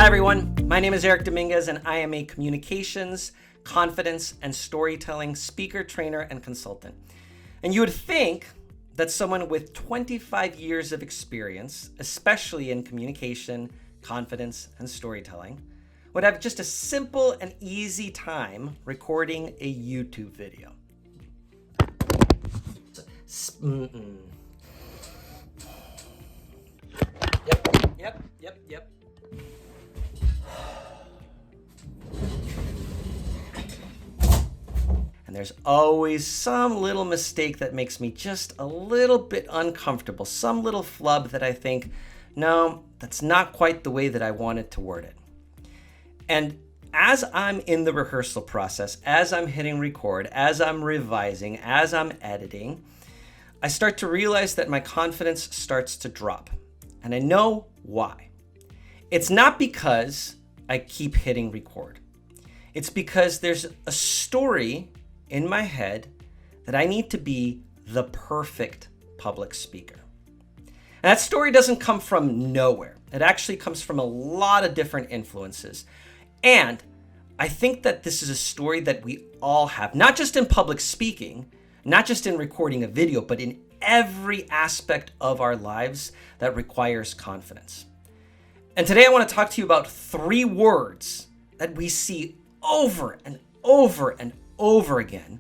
Hi everyone, my name is Eric Dominguez and I am a communications, confidence, and storytelling speaker, trainer, and consultant. And you would think that someone with 25 years of experience, especially in communication, confidence, and storytelling, would have just a simple and easy time recording a YouTube video. Yep. And there's always some little mistake that makes me just a little bit uncomfortable, some little flub that I think, no, that's not quite the way that I wanted to word it. And as I'm in the rehearsal process, as I'm hitting record, as I'm revising, as I'm editing, I start to realize that my confidence starts to drop. And I know why. It's not because I keep hitting record. It's because there's a story in my head that I need to be the perfect public speaker. And that story doesn't come from nowhere. It actually comes from a lot of different influences. And I think that this is a story that we all have, not just in public speaking, not just in recording a video, but in every aspect of our lives that requires confidence. And today I want to talk to you about 3 words that we see over and over and over again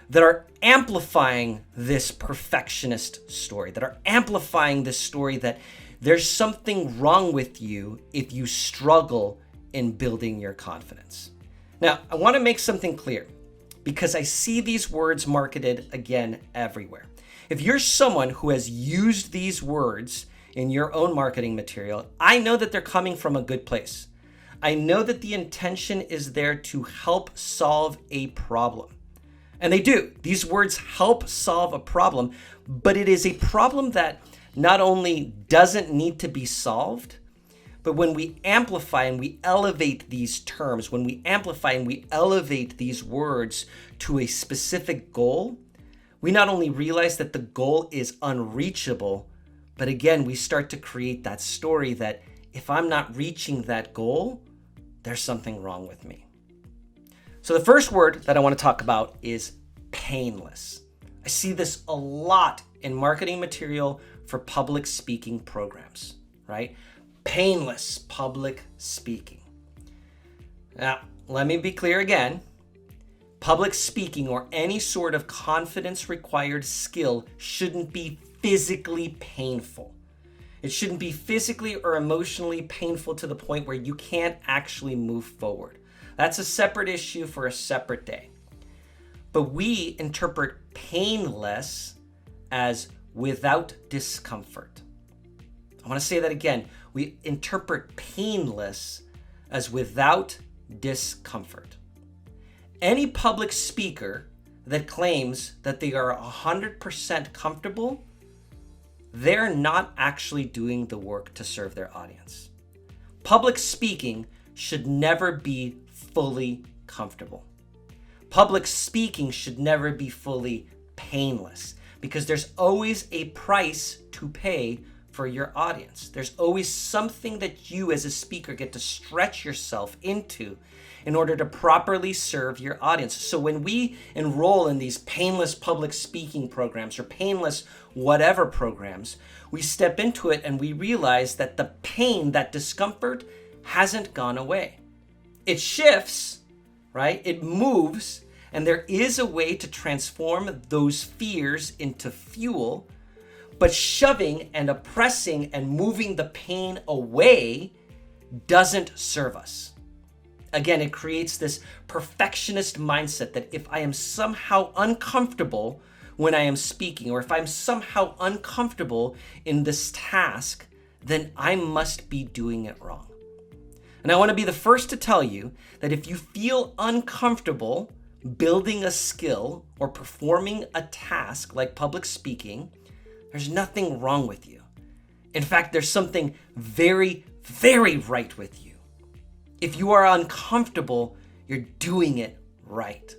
that are amplifying this perfectionist story, that are amplifying this story that there's something wrong with you if you struggle in building your confidence. Now, I want to make something clear because I see these words marketed again everywhere. If you're someone who has used these words in your own marketing material, I know that they're coming from a good place. I know that the intention is there to help solve a problem. And they do. These words help solve a problem, but it is a problem that not only doesn't need to be solved, but when we amplify and we elevate these terms, when we amplify and we elevate these words to a specific goal, we not only realize that the goal is unreachable, but again, we start to create that story that if I'm not reaching that goal, there's something wrong with me. So the first word that I want to talk about is painless. I see this a lot in marketing material for public speaking programs, right? Painless public speaking. Now, let me be clear again. Public speaking or any sort of confidence required skill shouldn't be physically painful. It shouldn't be physically or emotionally painful to the point where you can't actually move forward. That's a separate issue for a separate day. But we interpret painless as without discomfort. I want to say that again. We interpret painless as without discomfort. Any public speaker that claims that they are 100% comfortable, they're not actually doing the work to serve their audience. Public speaking should never be fully comfortable. Public speaking should never be fully painless because there's always a price to pay for your audience. There's always something that you as a speaker get to stretch yourself into in order to properly serve your audience. So when we enroll in these painless public speaking programs or painless whatever programs, we step into it and we realize that the pain, that discomfort hasn't gone away. It shifts, right? It moves, and there is a way to transform those fears into fuel, but shoving and oppressing and moving the pain away doesn't serve us. Again, it creates this perfectionist mindset that if I am somehow uncomfortable when I am speaking, or if I'm somehow uncomfortable in this task, then I must be doing it wrong. And I want to be the first to tell you that if you feel uncomfortable building a skill or performing a task like public speaking, there's nothing wrong with you. In fact, there's something very, very right with you. If you are uncomfortable, you're doing it right.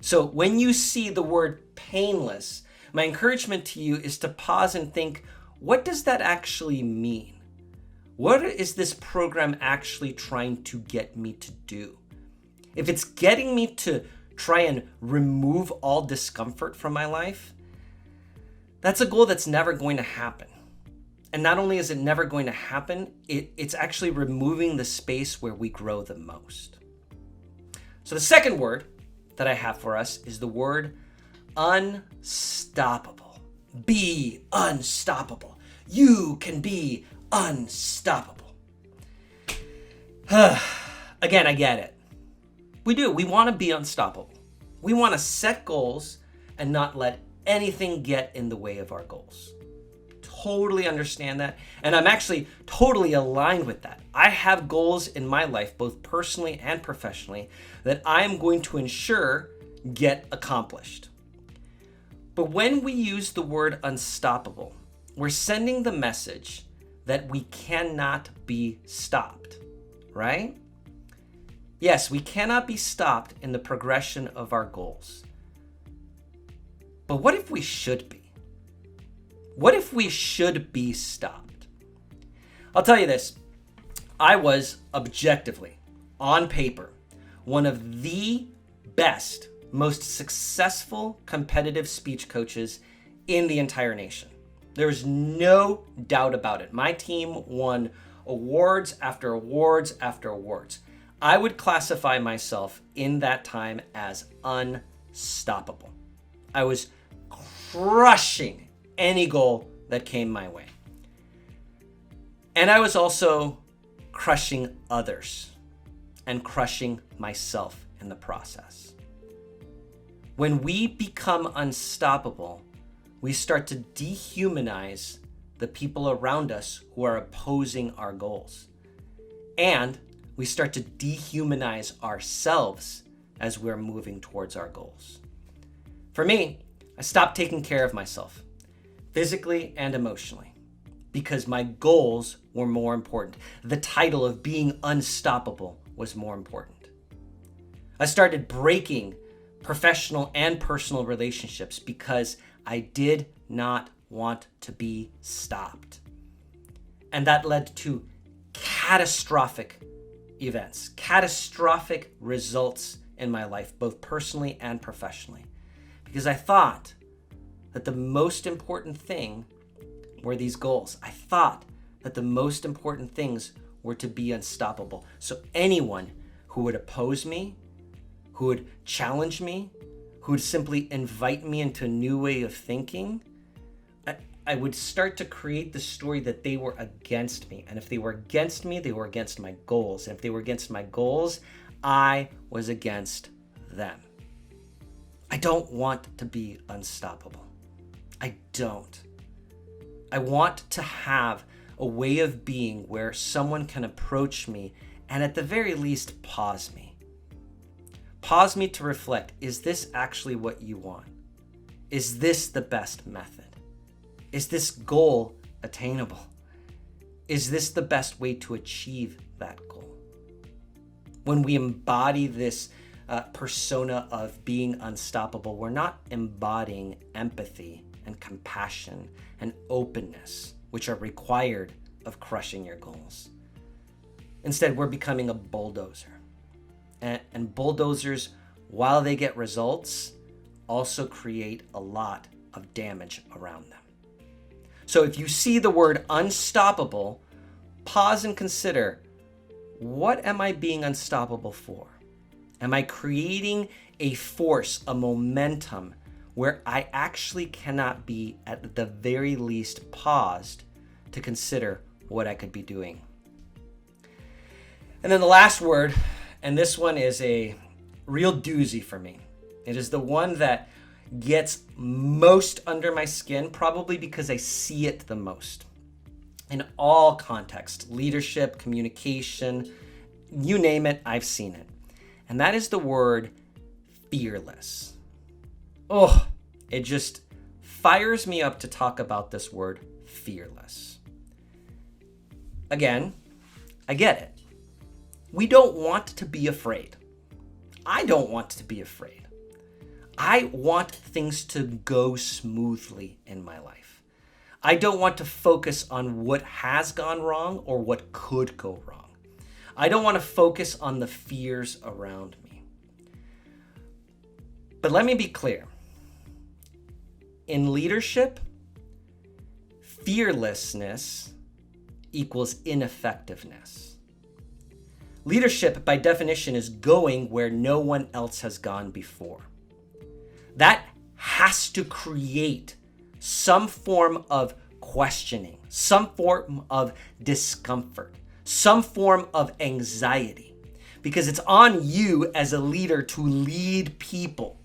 So when you see the word painless, my encouragement to you is to pause and think, what does that actually mean? What is this program actually trying to get me to do? If it's getting me to try and remove all discomfort from my life, that's a goal that's never going to happen. And not only is it never going to happen, it's actually removing the space where we grow the most. So the second word that I have for us is the word unstoppable. Be unstoppable. You can be unstoppable. Again, I get it. We do. We want to be unstoppable. We want to set goals and not let anything get in the way of our goals. Totally understand that. And I'm actually totally aligned with that. I have goals in my life, both personally and professionally, that I'm going to ensure get accomplished. But when we use the word unstoppable, we're sending the message that we cannot be stopped, right? Yes, we cannot be stopped in the progression of our goals. But what if we should be? What if we should be stopped? I'll tell you this. I was objectively, on paper, one of the best, most successful competitive speech coaches in the entire nation. There's no doubt about it. My team won awards after awards after awards. I would classify myself in that time as unstoppable. I was crushing any goal that came my way. And I was also crushing others and crushing myself in the process. When we become unstoppable, we start to dehumanize the people around us who are opposing our goals. And we start to dehumanize ourselves as we're moving towards our goals. For me, I stopped taking care of myself, physically and emotionally, because my goals were more important. The title of being unstoppable was more important. I started breaking professional and personal relationships because I did not want to be stopped. And that led to catastrophic events, catastrophic results in my life, both personally and professionally, because I thought that the most important thing were these goals. I thought that the most important things were to be unstoppable. So anyone who would oppose me, who would challenge me, who would simply invite me into a new way of thinking, I would start to create the story that they were against me. And if they were against me, they were against my goals. And if they were against my goals, I was against them. I don't want to be unstoppable. I don't. I want to have a way of being where someone can approach me and at the very least pause me. Pause me to reflect, is this actually what you want? Is this the best method? Is this goal attainable? Is this the best way to achieve that goal? When we embody this persona of being unstoppable, we're not embodying empathy and compassion and openness, which are required of crushing your goals. Instead, we're becoming a bulldozer. And bulldozers, while they get results, also create a lot of damage around them. So if you see the word unstoppable, pause and consider, what am I being unstoppable for? Am I creating a force, a momentum, where I actually cannot be, at the very least, paused to consider what I could be doing? And then the last word, and this one is a real doozy for me. It is the one that gets most under my skin, probably because I see it the most. In all contexts, leadership, communication, you name it, I've seen it. And that is the word fearless. Oh, it just fires me up to talk about this word fearless. Again, I get it. We don't want to be afraid. I don't want to be afraid. I want things to go smoothly in my life. I don't want to focus on what has gone wrong or what could go wrong. I don't want to focus on the fears around me. But let me be clear. In leadership, fearlessness equals ineffectiveness. Leadership, by definition, is going where no one else has gone before. That has to create some form of questioning, some form of discomfort, some form of anxiety, because it's on you as a leader to lead people.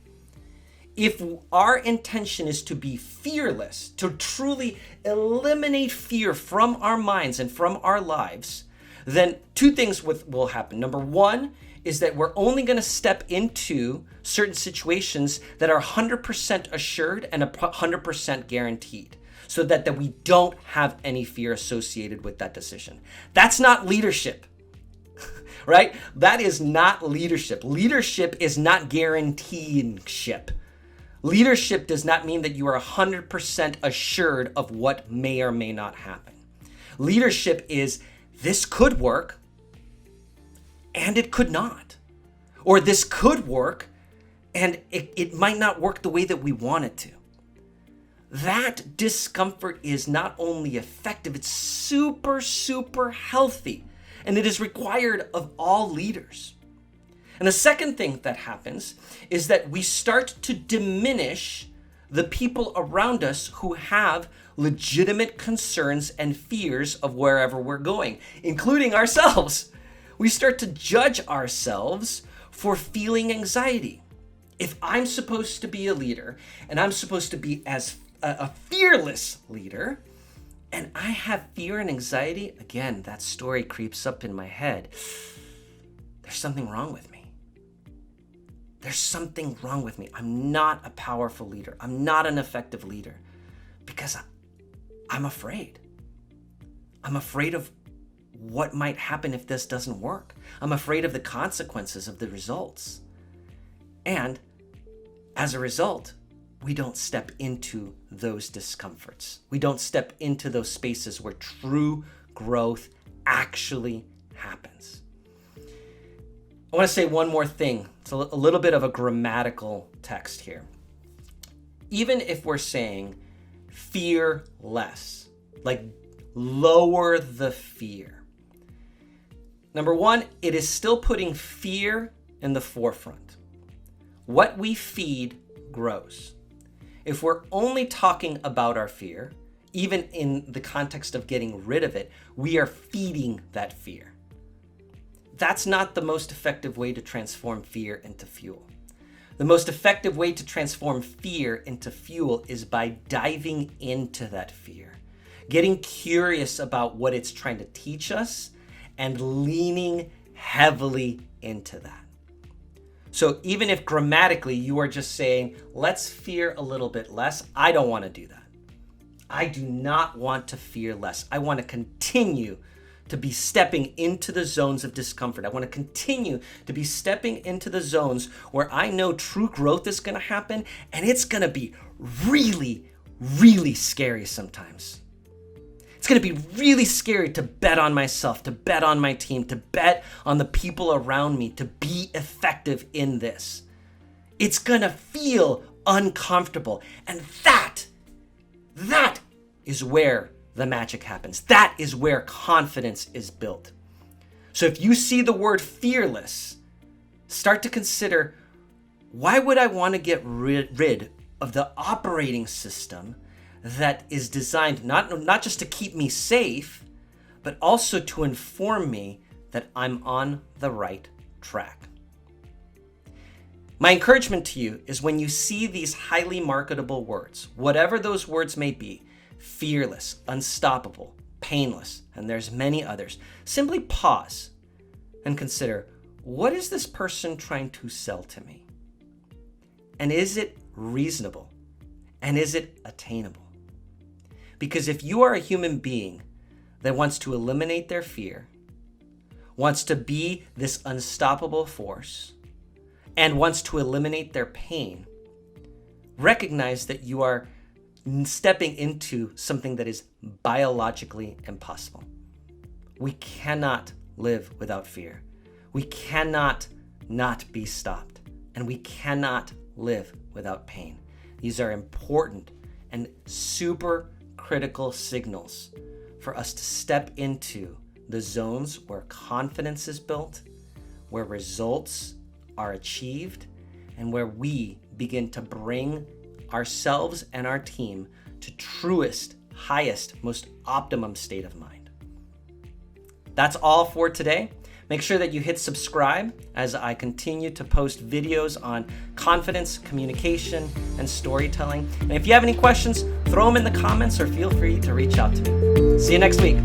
If our intention is to be fearless, to truly eliminate fear from our minds and from our lives, then two things will happen. Number one is that we're only going to step into certain situations that are 100% assured and 100% guaranteed, so that we don't have any fear associated with that decision. That's not leadership, right? That is not leadership. Leadership is not guaranteeingship. Leadership does not mean that you are 100% assured of what may or may not happen. Leadership is, this could work and it could not. Or this could work and it might not work the way that we want it to. That discomfort is not only effective, it's super, super healthy. And it is required of all leaders. And the second thing that happens is that we start to diminish the people around us who have legitimate concerns and fears of wherever we're going, including ourselves. We start to judge ourselves for feeling anxiety. If I'm supposed to be a leader and I'm supposed to be as a fearless leader, and I have fear and anxiety, again, that story creeps up in my head. There's something wrong with me. There's something wrong with me. I'm not a powerful leader. I'm not an effective leader because I'm afraid. I'm afraid of what might happen if this doesn't work. I'm afraid of the consequences of the results. And as a result, we don't step into those discomforts. We don't step into those spaces where true growth actually happens. I want to say one more thing. It's a little bit of a grammatical text here. Even if we're saying fear less, like lower the fear. Number one, it is still putting fear in the forefront. What we feed grows. If we're only talking about our fear, even in the context of getting rid of it, we are feeding that fear. That's not the most effective way to transform fear into fuel. The most effective way to transform fear into fuel is by diving into that fear, getting curious about what it's trying to teach us, and leaning heavily into that. So even if grammatically you are just saying, let's fear a little bit less, I don't want to do that. I do not want to fear less. I want to continue to be stepping into the zones of discomfort. I want to continue to be stepping into the zones where I know true growth is going to happen, and it's going to be really, really scary sometimes. It's going to be really scary to bet on myself, to bet on my team, to bet on the people around me, to be effective in this. It's going to feel uncomfortable. And that is where the magic happens. That is where confidence is built. So if you see the word fearless, start to consider, why would I want to get rid of the operating system that is designed not just to keep me safe, but also to inform me that I'm on the right track? My encouragement to you is, when you see these highly marketable words, whatever those words may be, fearless, unstoppable, painless, and there's many others, simply pause and consider, what is this person trying to sell to me? And is it reasonable? And is it attainable? Because if you are a human being that wants to eliminate their fear, wants to be this unstoppable force, and wants to eliminate their pain, recognize that you are stepping into something that is biologically impossible. We cannot live without fear. We cannot not be stopped. And we cannot live without pain. These are important and super critical signals for us to step into the zones where confidence is built, where results are achieved, and where we begin to bring ourselves and our team to truest, highest, most optimum state of mind. That's all for today. Make sure that you hit subscribe as I continue to post videos on confidence, communication, and storytelling. And if you have any questions, throw them in the comments or feel free to reach out to me. See you next week.